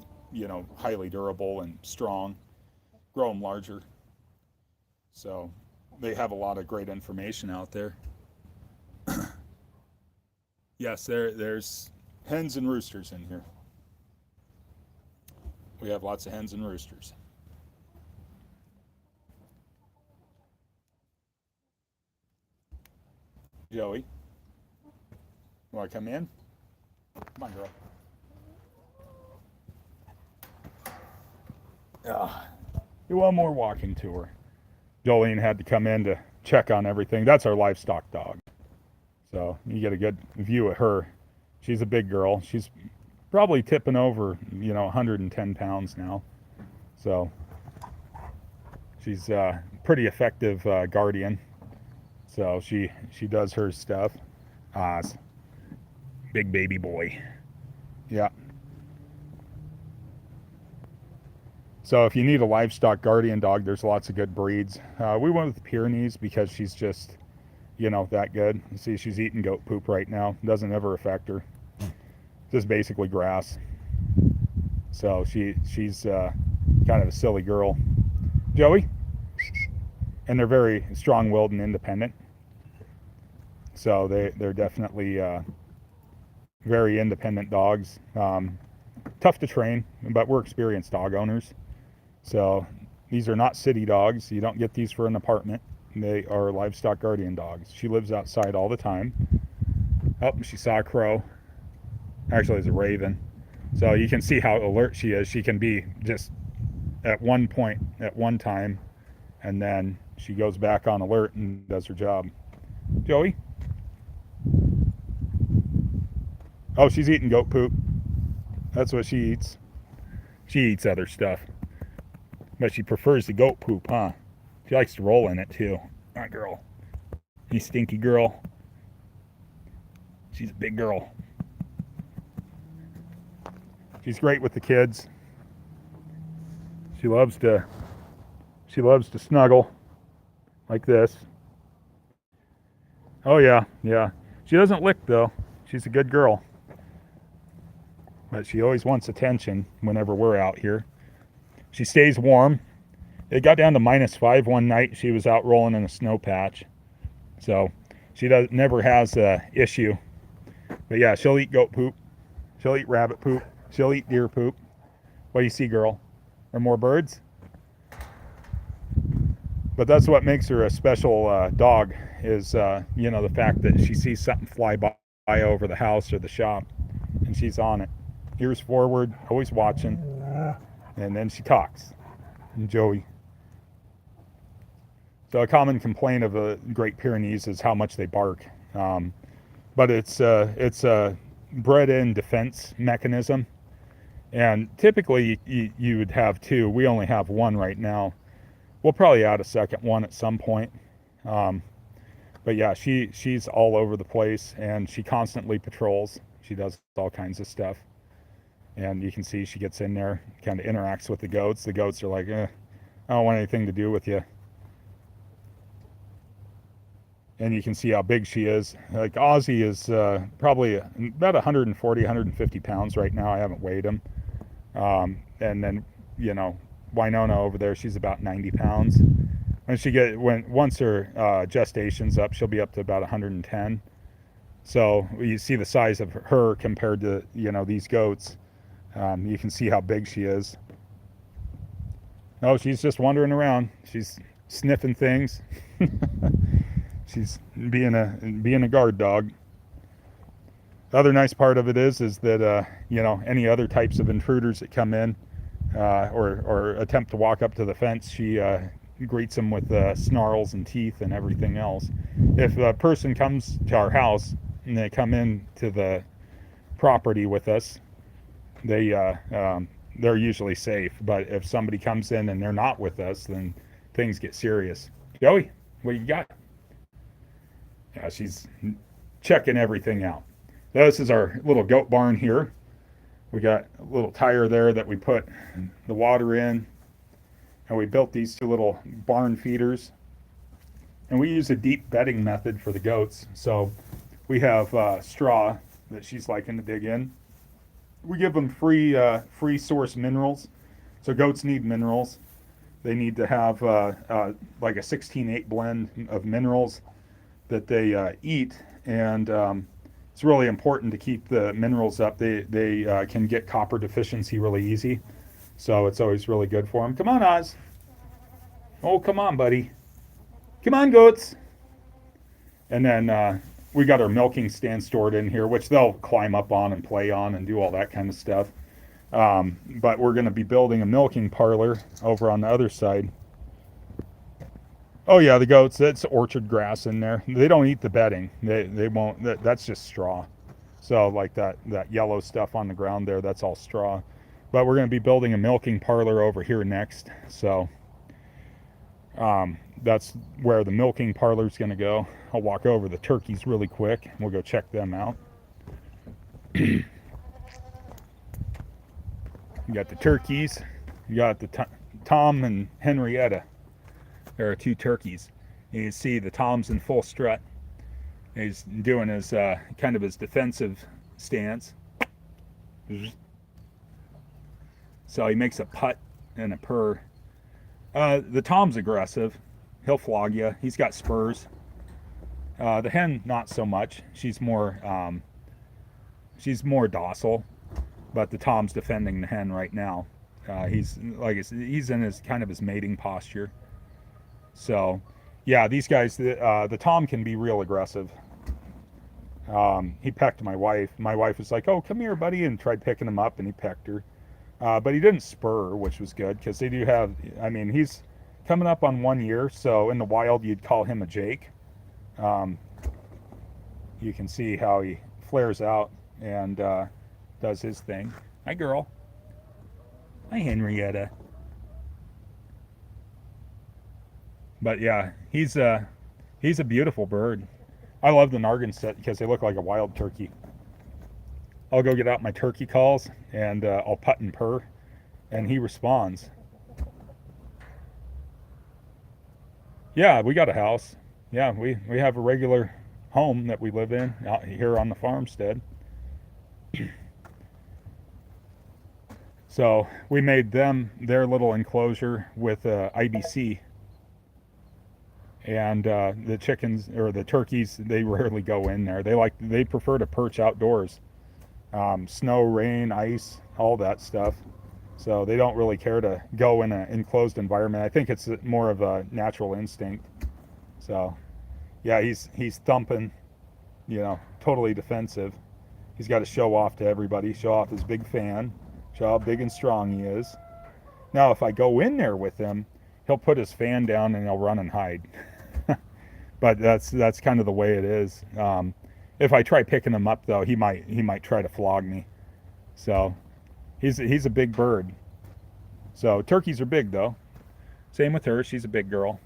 highly durable and strong, grow them larger. So they have a lot of great information out there. Yes, there's hens and roosters in here. We have lots of hens and roosters. Joey, want to come in? Come on, girl. Do one more walking tour. Jolene had to come in to check on everything. That's our livestock dog. So you get a good view of her. She's a big girl. She's probably tipping over, 110 pounds now. So she's a pretty effective guardian. So she does her stuff. Big baby boy. Yeah. So if you need a livestock guardian dog, there's lots of good breeds. We went with the Pyrenees because she's just, that good. You see, she's eating goat poop right now. Doesn't ever affect her. Just basically grass. So she's kind of a silly girl. Joey? And they're very strong-willed and independent. So they're definitely very independent dogs. Tough to train, but we're experienced dog owners. So these are not city dogs. You don't get these for an apartment. They are livestock guardian dogs. She lives outside all the time. Oh, she saw a crow. Actually, it's a raven. So you can see how alert she is. She can be just at one point at one time, and then she goes back on alert and does her job. Joey? Oh, she's eating goat poop. That's what she eats. She eats other stuff, but she prefers the goat poop, huh? She likes to roll in it too. That girl. You stinky girl. She's a big girl. She's great with the kids. She loves to snuggle like this. Oh yeah, yeah. She doesn't lick though. She's a good girl. But she always wants attention whenever we're out here. She stays warm. It got down to -5 one night. She was out rolling in a snow patch. So she never has a issue. But yeah, she'll eat goat poop. She'll eat rabbit poop. She'll eat deer poop. What do you see, girl? Are more birds? But that's what makes her a special dog is, the fact that she sees something fly by over the house or the shop, and she's on it. Ears forward, always watching. And then she talks. And Joey. So a common complaint of the Great Pyrenees is how much they bark. But it's a bred-in defense mechanism. And typically you would have two. We only have one right now. We'll probably add a second one at some point. But yeah, she's all over the place, and she constantly patrols. She does all kinds of stuff. And you can see she gets in there, kind of interacts with the goats. The goats are like, I don't want anything to do with you. And you can see how big she is. Like Ozzy is probably about 140, 150 pounds right now. I haven't weighed him. And then, Winona over there, she's about 90 pounds. Once her gestation's up, she'll be up to about 110. So you see the size of her compared to, these goats. You can see how big she is. Oh, she's just wandering around. She's sniffing things. She's being a guard dog. The other nice part of it is that any other types of intruders that come in or attempt to walk up to the fence, she greets them with snarls and teeth and everything else. If a person comes to our house and they come in to the property with us, they're usually safe. But if somebody comes in and they're not with us, then things get serious. Joey, what you got? Yeah, she's checking everything out. This is our little goat barn here. We got a little tire there that we put the water in, and we built these two little barn feeders. And we use a deep bedding method for the goats. So we have straw that she's liking to dig in. We give them free source minerals. So goats need minerals. They need to have like a 16-8 blend of minerals that they eat, and it's really important to keep the minerals up. They can get copper deficiency really easy, so it's always really good for them. Come on, Oz. Oh, come on, buddy. Come on, goats. And then we got our milking stand stored in here, which they'll climb up on and play on and do all that kind of stuff. But we're going to be building a milking parlor over on the other side. Oh yeah, the goats, it's orchard grass in there. They don't eat the bedding. They won't, that's just straw. So like that yellow stuff on the ground there, that's all straw. But we're going to be building a milking parlor over here next. So that's where the milking parlor is going to go. I'll walk over the turkeys really quick. We'll go check them out. You got the turkeys. You got the Tom and Henrietta. There are two turkeys. You can see the Tom's in full strut. He's doing his kind of his defensive stance. So he makes a putt and a purr. The Tom's aggressive. He'll flog you. He's got spurs. The hen, not so much. She's more docile. But the Tom's defending the hen right now. He's in his kind of his mating posture. So, yeah, these guys, the Tom can be real aggressive. He pecked my wife. My wife was like, "Oh, come here, buddy," and tried picking him up, and he pecked her. But he didn't spur, which was good because they do have. I mean, he's coming up on 1 year, so in the wild you'd call him a Jake. Um, you can see how he flares out and does his thing. Hi, girl. Hi, Henrietta. But yeah, he's a beautiful bird. I love the Narragansett because they look like a wild turkey. I'll go get out my turkey calls and I'll putt and purr, and he responds. Yeah, we got a house. Yeah, we have a regular home that we live in out here on the farmstead. So we made them their little enclosure with IBC, and the chickens or the turkeys, they rarely go in there. They prefer to perch outdoors, snow, rain, ice, all that stuff. So they don't really care to go in an enclosed environment. I think it's more of a natural instinct. So yeah, he's thumping, totally defensive. He's got to show off to everybody, show off his big fan, show how big and strong he is. Now, if I go in there with him, he'll put his fan down and he'll run and hide. But that's kind of the way it is. If I try picking him up, though, he might try to flog me. So he's a big bird. So turkeys are big, though. Same with her. She's a big girl.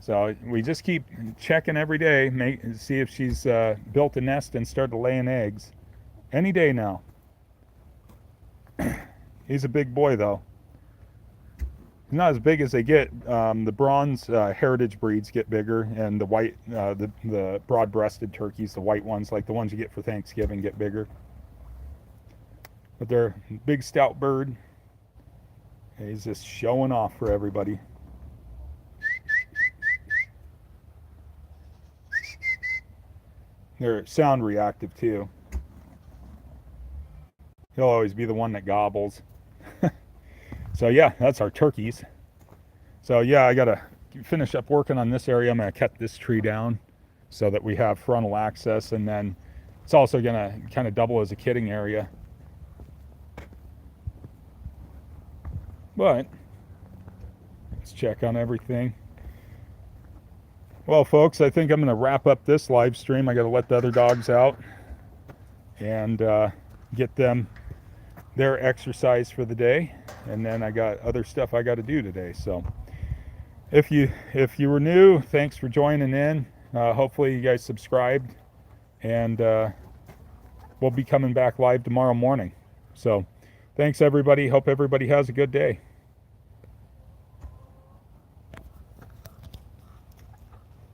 So we just keep checking every day, see if she's built a nest and started laying eggs. Any day now. He's a big boy, though. He's not as big as they get. The bronze heritage breeds get bigger, and the white, the broad-breasted turkeys, the white ones, like the ones you get for Thanksgiving, get bigger. But they're a big, stout bird. He's just showing off for everybody. They're sound reactive, too. He'll always be the one that gobbles. So yeah, that's our turkeys. So yeah, I gotta finish up working on this area. I'm gonna cut this tree down so that we have frontal access, and then it's also gonna kind of double as a kidding area. But let's check on everything. Well, folks, I think I'm gonna wrap up this live stream. I gotta let the other dogs out and get them their exercise for the day, and then I got other stuff I got to do today. So if you were new, thanks for joining in. Hopefully you guys subscribed, and we'll be coming back live tomorrow morning. So thanks everybody. Hope everybody has a good day.